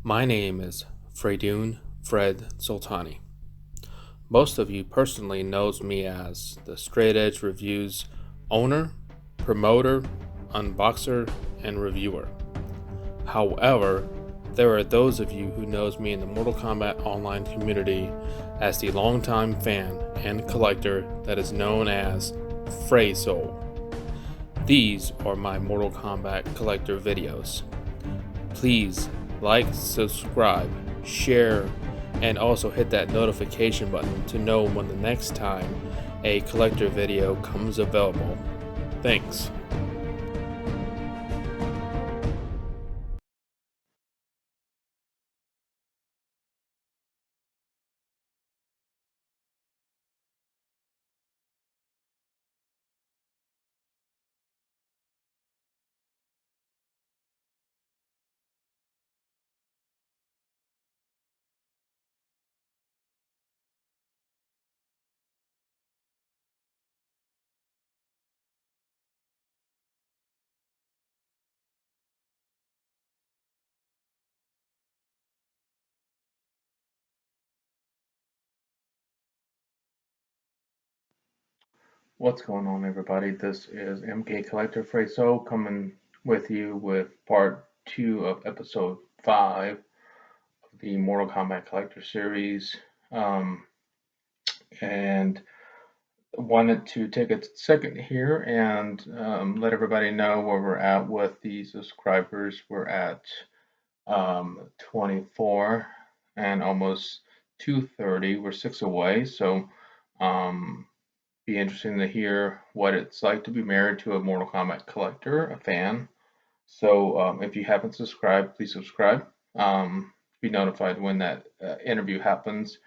My name is Fred Sultani. Most of you personally knows me as the Straight Edge Reviews owner, promoter, unboxer, and reviewer. However, there are those of you who knows me in the Mortal Kombat online community as the longtime fan and collector that is known as Fraysol. These are my Mortal Kombat collector videos. Please like, subscribe, share, and also hit that notification button to know when the next time a collector video comes available. Thanks. What's going on, everybody? This is MK Collector Fraysol coming with you with part 2 of episode 5 of the Mortal Kombat Collector series. And wanted to take a second here and let everybody know where we're at with the subscribers. We're at 24 and almost 230. We're 6 away, so be interesting to hear what it's like to be married to a Mortal Kombat collector, a fan. So if you haven't subscribed, please subscribe. Be notified when that interview happens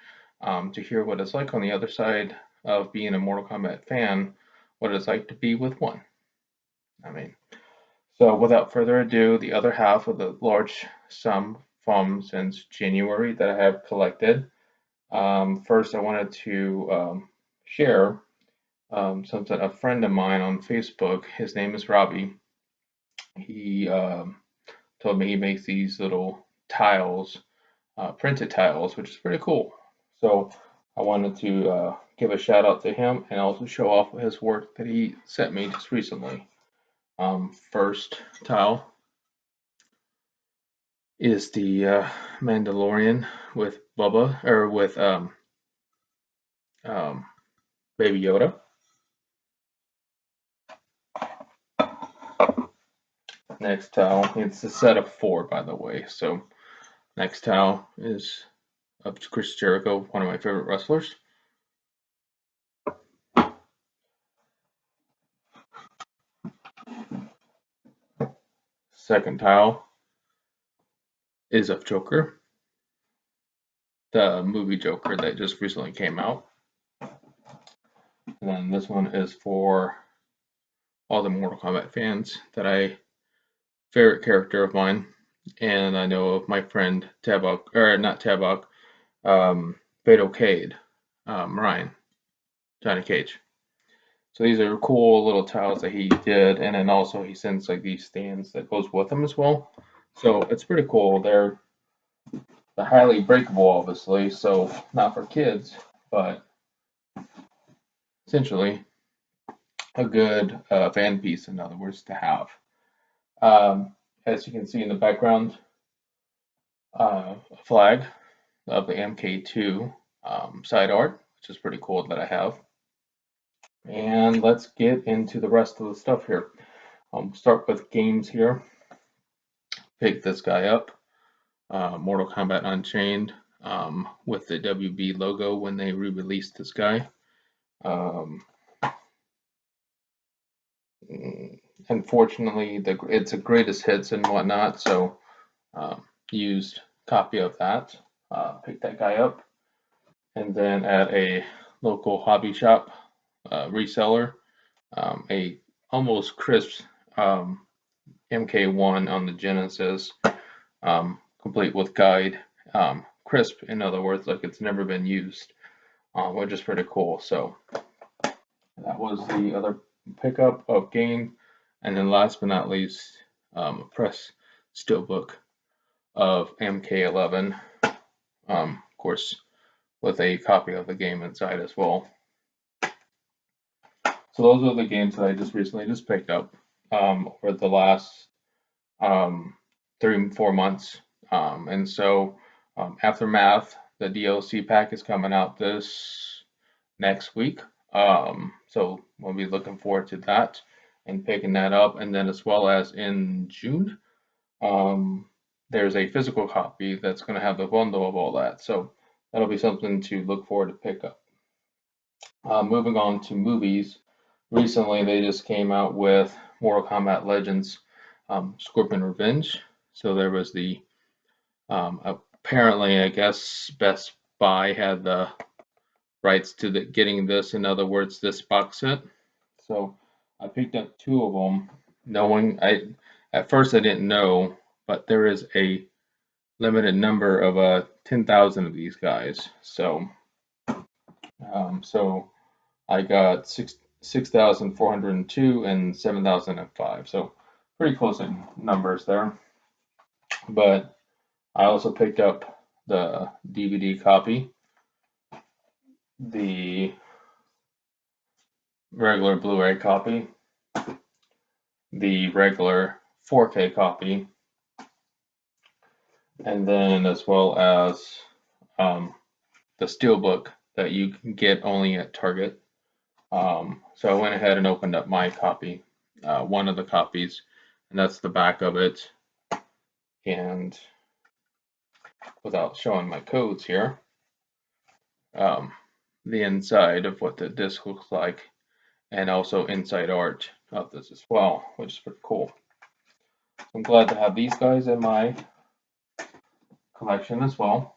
to hear what it's like on the other side of being a Mortal Kombat fan, what it's like to be with one. So without further ado, the other half of the large sum from since January that I have collected. First, I wanted to share something. A friend of mine on Facebook, his name is Robbie. He told me he makes these little tiles, printed tiles, which is pretty cool. So I wanted to give a shout out to him and also show off his work that he sent me just recently. First tile is the Mandalorian with Bubba, or with um, Baby Yoda. Next tile, it's a set of 4, by the way. So next tile is of Chris Jericho, one of my favorite wrestlers. Second tile is of Joker, the movie Joker that just recently came out. And then this one is for all the Mortal Kombat fans that favorite character of mine, and I know of my friend Tabok, or not Tabok, Beto Cade, Ryan, Johnny Cage. So these are cool little tiles that he did, and then also he sends like these stands that goes with them as well. So it's pretty cool. They're highly breakable, obviously, so not for kids, but essentially a good fan piece, in other words, to have. As you can see in the background, a flag of the MK2 side art, which is pretty cool that I have. And let's get into the rest of the stuff here. Start with games here. Pick this guy up, Mortal Kombat Unchained, with the WB logo when they re-released this guy. Unfortunately, it's a greatest hits and whatnot, so used copy of that. Pick that guy up, and then at a local hobby shop reseller, a almost crisp MK1 on the Genesis, complete with guide, crisp, in other words, like it's never been used, which is pretty cool. So that was the other pickup of game. And then last but not least, a press steelbook of MK11, of course, with a copy of the game inside as well. So those are the games that I just recently picked up over the last 3-4 months. And so Aftermath, the DLC pack is coming out this next week. So we'll be looking forward to that and picking that up. And then as well as in June, there's a physical copy that's going to have the bundle of all that. So that'll be something to look forward to pick up. Moving on to movies, recently they just came out with Mortal Kombat Legends Scorpion Revenge. So there was the apparently, I guess Best Buy had the rights to getting this. In other words, this box set. So I picked up 2 of them, knowing at first I didn't know, but there is a limited number of 10,000 of these guys. So I got 6,402 and 7,005. So pretty close in numbers there. But I also picked up the DVD copy, the regular Blu-ray copy, the regular 4K copy, and then as well as the Steelbook that you can get only at Target. So I went ahead and opened up my copy, one of the copies, and that's the back of it. And without showing my codes here, the inside of what the disc looks like, and also inside art of this as well, which is pretty cool. I'm glad to have these guys in my collection as well.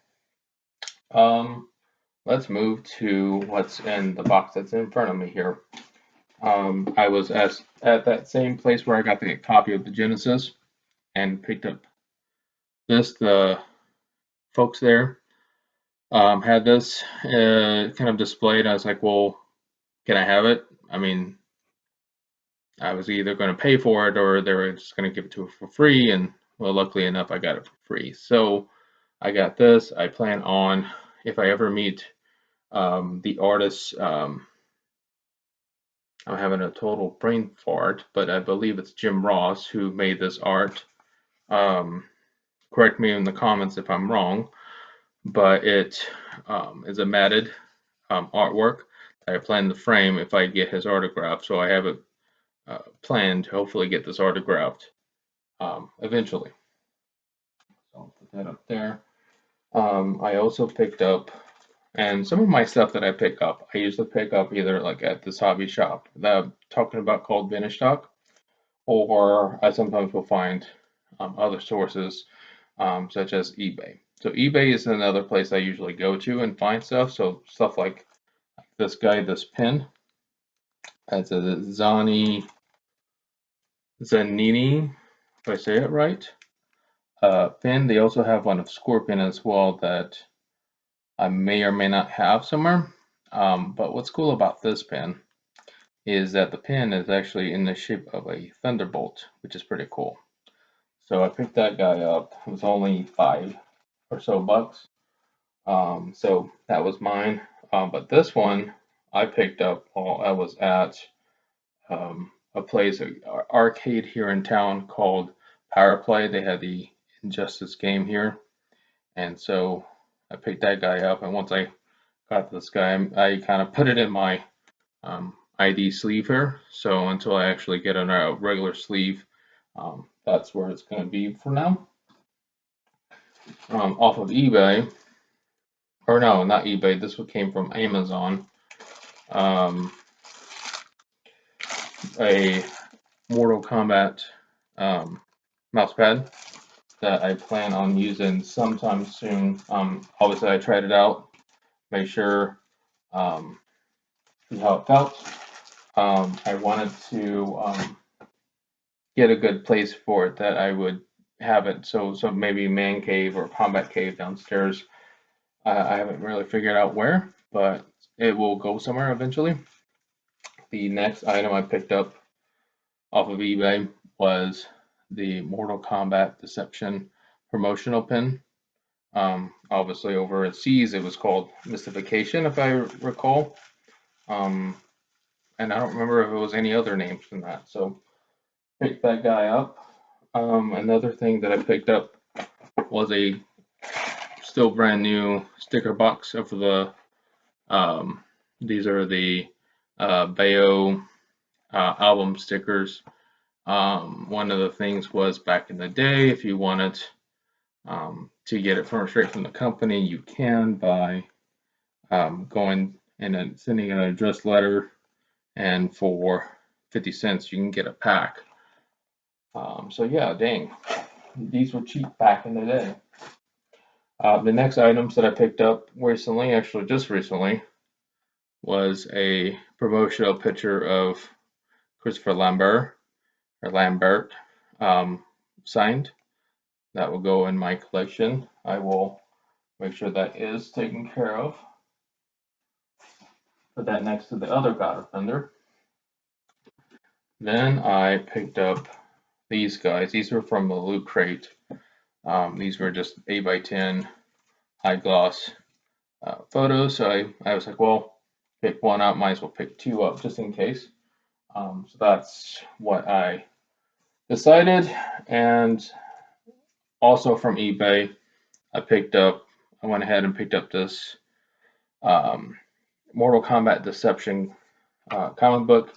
Let's move to what's in the box that's in front of me here. I was at that same place where I got the copy of the Genesis and picked up this. The folks there had this kind of displayed. I was like, well, can I have it? I mean, I was either going to pay for it or they were just going to give it to us for free. And well, luckily enough, I got it for free. So I got this. I plan on, if I ever meet the artist, I'm having a total brain fart, but I believe it's Jim Ross who made this art. Correct me in the comments if I'm wrong, but it is a matted artwork that I plan to frame if I get his autograph. So I have it planned to hopefully get this autographed eventually. So I'll put that up there. I also picked up, and some of my stuff that I pick up, I usually pick up either like at this hobby shop that I'm talking about called Vintage Stock, or I sometimes will find other sources such as eBay. So eBay is another place I usually go to and find stuff. So stuff like this guy, this pin. That's a Zanini, if I say it right. Pin. They also have one of Scorpion as well that I may or may not have somewhere. But what's cool about this pin is that the pin is actually in the shape of a thunderbolt, which is pretty cool. So I picked that guy up. It was only $5 or so bucks. So that was mine. But this one I picked up while I was at a place, an arcade here in town called Power Play. They had the Injustice game here. And so I picked that guy up. And once I got this guy, I kind of put it in my ID sleeve here. So until I actually get a regular sleeve, that's where it's going to be for now. Off of eBay, or no, not eBay. This one came from Amazon. A Mortal Kombat mousepad that I plan on using sometime soon. Obviously, I tried it out, make sure see how it felt. I wanted to get a good place for it that I would have it. So maybe man cave or combat cave downstairs. I haven't really figured out where, but it will go somewhere eventually. The next item I picked up off of eBay was the Mortal Kombat Deception promotional pin. Obviously overseas it was called Mystification, if I recall. And I don't remember if it was any other names than that. So picked that guy up. Another thing that I picked up was a still brand new sticker box of the these are the Bayo album stickers. One of the things was back in the day, if you wanted to get it from straight from the company, you can by going and sending an address letter, and for 50 cents you can get a pack. So yeah, dang, these were cheap back in the day. The next items that I picked up recently, actually just recently, was a promotional picture of Christopher Lambert, signed. That will go in my collection. I will make sure that is taken care of. Put that next to the other God Offender. Then I picked up these guys. These were from the Loot Crate. These were just 8x10 high gloss photos. So I was like, well, pick one up, might as well pick two up just in case. So that's what I decided. And also from eBay, I went ahead and picked up this um, Mortal Kombat Deception comic book.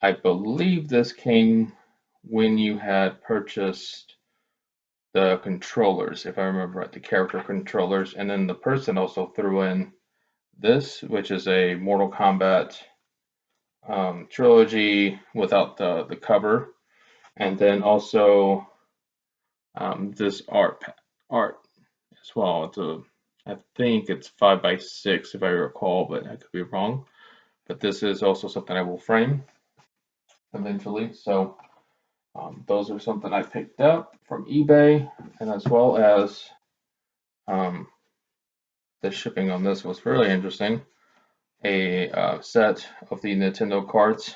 I believe this came when you had purchased the controllers, if I remember right, the character controllers. And then the person also threw in this, which is a Mortal Kombat trilogy without the cover. And then also this art as well. I think it's 5x6 if I recall, but I could be wrong. But this is also something I will frame eventually. So those are something I picked up from eBay, and as well as um, the shipping on this was really interesting. A set of the Nintendo cards,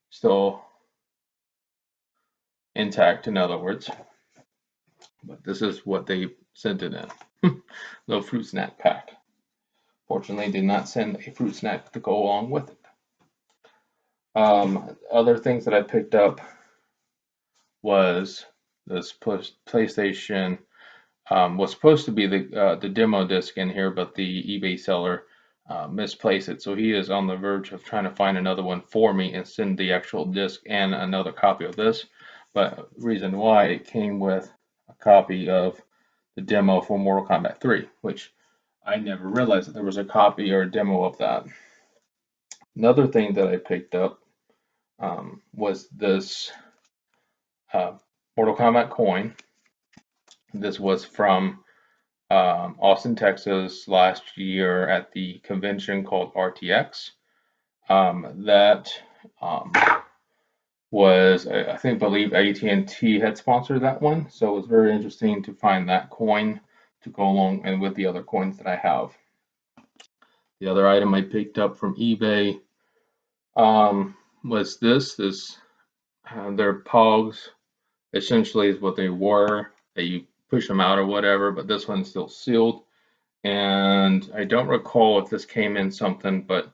still intact, in other words. But this is what they sent it in. Little fruit snack pack. Fortunately, did not send a fruit snack to go along with it. Other things that I picked up was this PlayStation. Was supposed to be the demo disc in here, but the eBay seller misplaced it. So he is on the verge of trying to find another one for me and send the actual disc and another copy of this. But reason why, it came with a copy of the demo for Mortal Kombat 3, which I never realized that there was a copy or a demo of that. Another thing that I picked up was this uh, Mortal Kombat coin. This was from Austin, Texas last year at the convention called RTX. That was, I think, believe AT&T had sponsored that one, so it was very interesting to find that coin to go along and with the other coins that I have. The other item I picked up from eBay was this. Their Pogs essentially is what they were. That you push them out or whatever, but this one's still sealed. And I don't recall if this came in something, but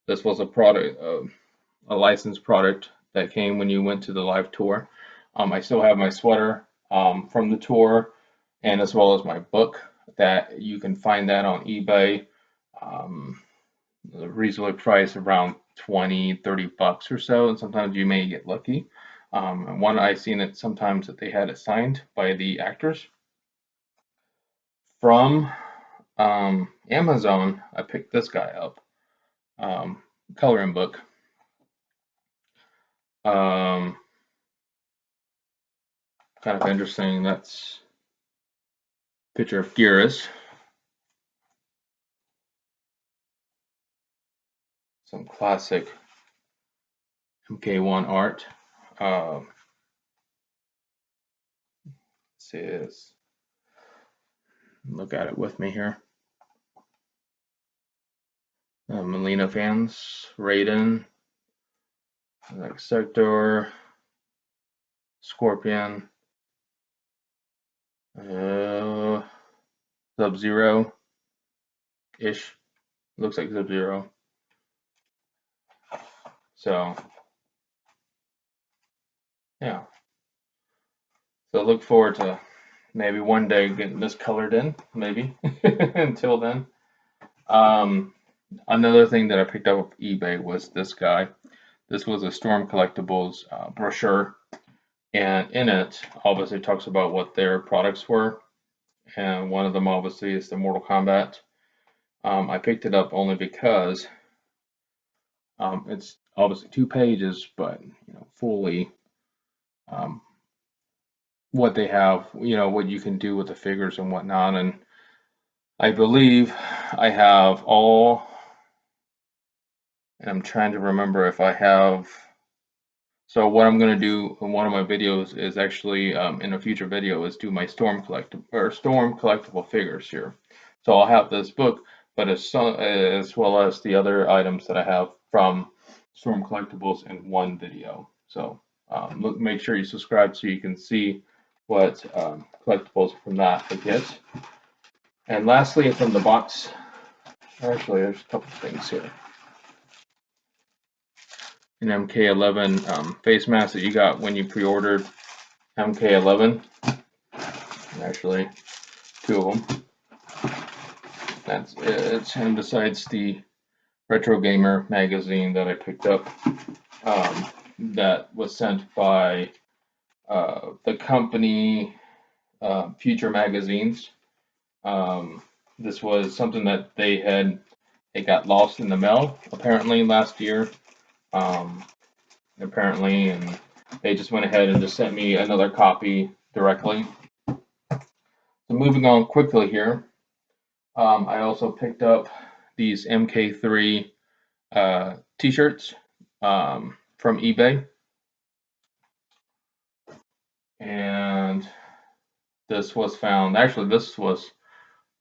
this was a product, a licensed product that came when you went to the live tour. I still have my sweater from the tour, and as well as my book that you can find that on eBay. Reasonably priced around 20, 30 bucks or so, and sometimes you may get lucky. And one I've seen it sometimes that they had it signed by the actors. From Amazon, I picked this guy up, coloring book. Kind of interesting. That's a picture of Gearus. Some classic MK1 art. See this. Look at it with me here. Melina fans, Raiden, like Sector, Scorpion. Sub-Zero-ish. Looks like Sub-Zero. So, yeah. So look forward to maybe one day getting this colored in, maybe. Until then. Um, Another thing that I picked up off eBay was this guy. This was a Storm Collectibles brochure, and in it, obviously talks about what their products were, and one of them obviously is the Mortal Kombat. I picked it up only because it's obviously 2 pages, but fully um, what they have, what you can do with the figures and whatnot. And I believe I have all, and I'm trying to remember if I have. So what I'm going to do in one of my videos is actually in a future video is do my Storm collectible figures here. So I'll have this book, but as well as the other items that I have from Storm Collectibles in one video. So make sure you subscribe so you can see what collectibles from that I get. And lastly, from the box, actually there's a couple things here. An MK11 face mask that you got when you pre-ordered MK11. Actually, 2 of them. That's it. And besides the Retro Gamer magazine that I picked up, that was sent by the company Future Magazines. This was something that it got lost in the mail apparently last year. Apparently, and they just went ahead and just sent me another copy directly. So moving on quickly here, I also picked up these MK3 t-shirts from eBay, and this was found. Actually, this was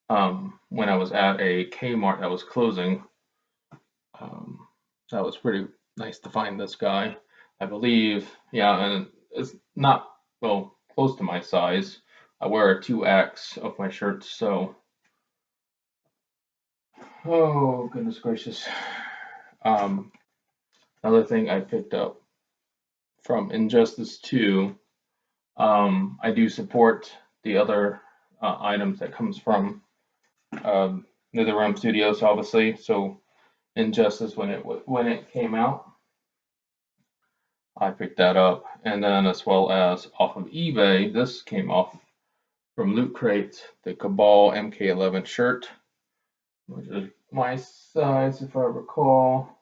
when I was at a Kmart that was closing. Um, that was pretty nice to find this guy. I believe, yeah, and it's not close to my size. I wear a 2X of my shirts, so oh goodness gracious. Another thing I picked up from Injustice 2. I do support the other items that comes from NetherRealm Studios, obviously. So Injustice, when it came out, I picked that up, and then as well as off of eBay, this came off from Loot Crate, the Cabal MK11 shirt, which is my size if I recall.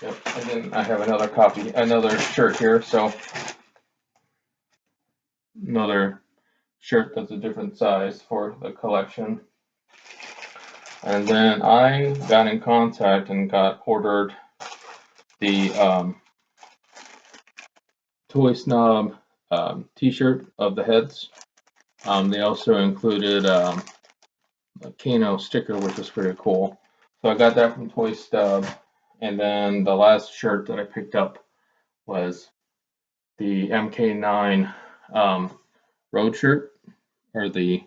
Yep, and then I have another shirt here, so another shirt that's a different size for the collection. And then I got in contact and got ordered the Toy Snob t-shirt of the heads. They also included a Kano sticker, which was pretty cool. So I got that from Toy Stub. And then the last shirt that I picked up was the MK9 road shirt, or the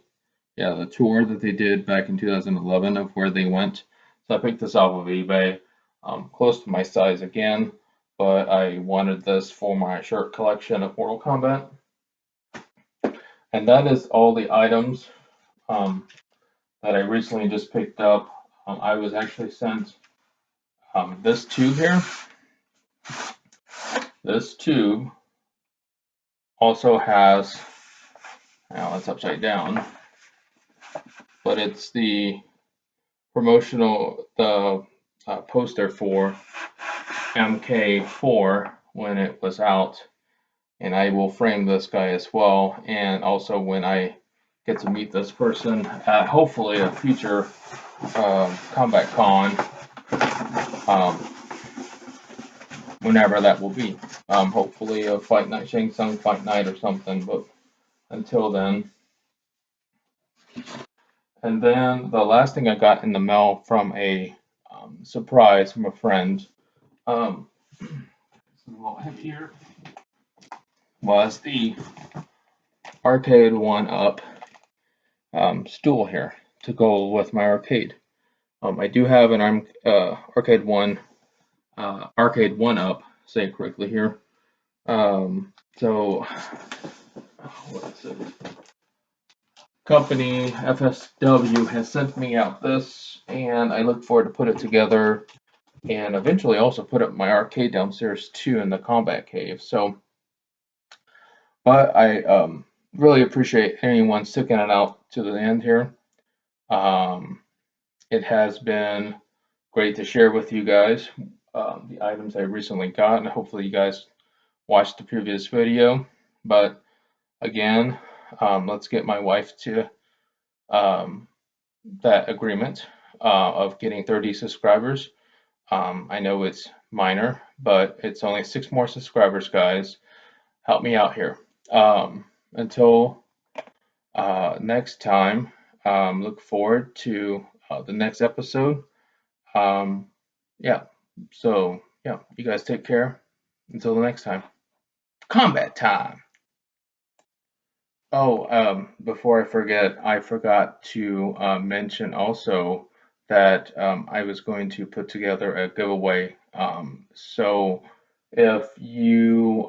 tour that they did back in 2011 of where they went. So I picked this off of eBay, close to my size again, but I wanted this for my shirt collection of Mortal Kombat. And that is all the items that I recently just picked up. I was actually sent this tube here. This tube also has, now it's upside down, but it's the promotional, poster for MK4 when it was out, and I will frame this guy as well. And also when I get to meet this person at hopefully a future Combat Con, whenever that will be. Hopefully a fight night, Shang Tsung fight night or something, but until then. And then the last thing I got in the mail from a surprise from a friend. It's a little heavier. was the Arcade 1-Up stool here to go with my arcade. I do have an Arcade 1-Up, say it correctly here. So what is it? Company FSW has sent me out this, and I look forward to put it together, and eventually also put up my arcade downstairs too in the combat cave. So, but I really appreciate anyone sticking it out to the end here. It has been great to share with you guys the items I recently got, and hopefully you guys watched the previous video. But again, let's get my wife to um, that agreement of getting 30 subscribers. I know it's minor, but it's only 6 more subscribers, guys. Help me out here. Until next time, look forward to the next episode. Yeah, so yeah, you guys take care. Until the next time. Combat time! Oh, before I forgot to mention also that I was going to put together a giveaway. So if you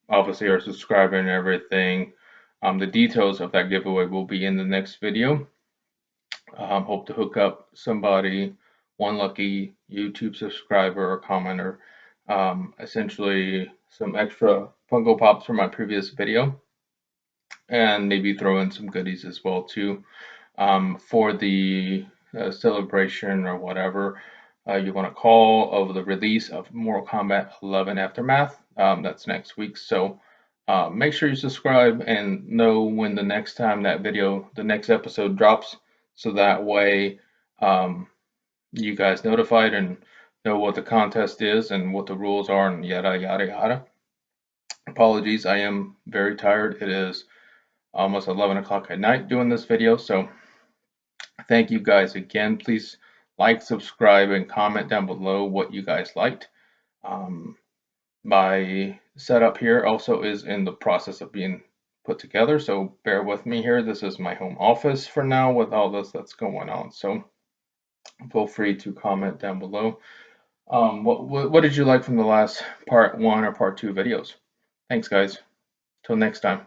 obviously are subscribing and everything, the details of that giveaway will be in the next video. Hope to hook up somebody, one lucky YouTube subscriber or commenter, essentially some extra Funko Pops from my previous video, and maybe throw in some goodies as well too, for the celebration or whatever you want to call of the release of Mortal Kombat 11 Aftermath. That's next week, so make sure you subscribe and know when the next time the next episode drops, so that way you guys notified and know what the contest is and what the rules are and yada yada yada. Apologies, I am very tired. It is almost 11 o'clock at night doing this video, so thank you guys again. Please like, subscribe, and comment down below what you guys liked. My setup here also is in the process of being put together, so bear with me here. This is my home office for now with all this that's going on, so feel free to comment down below. What did you like from the last part 1 or part 2 videos? Thanks, guys. Till next time.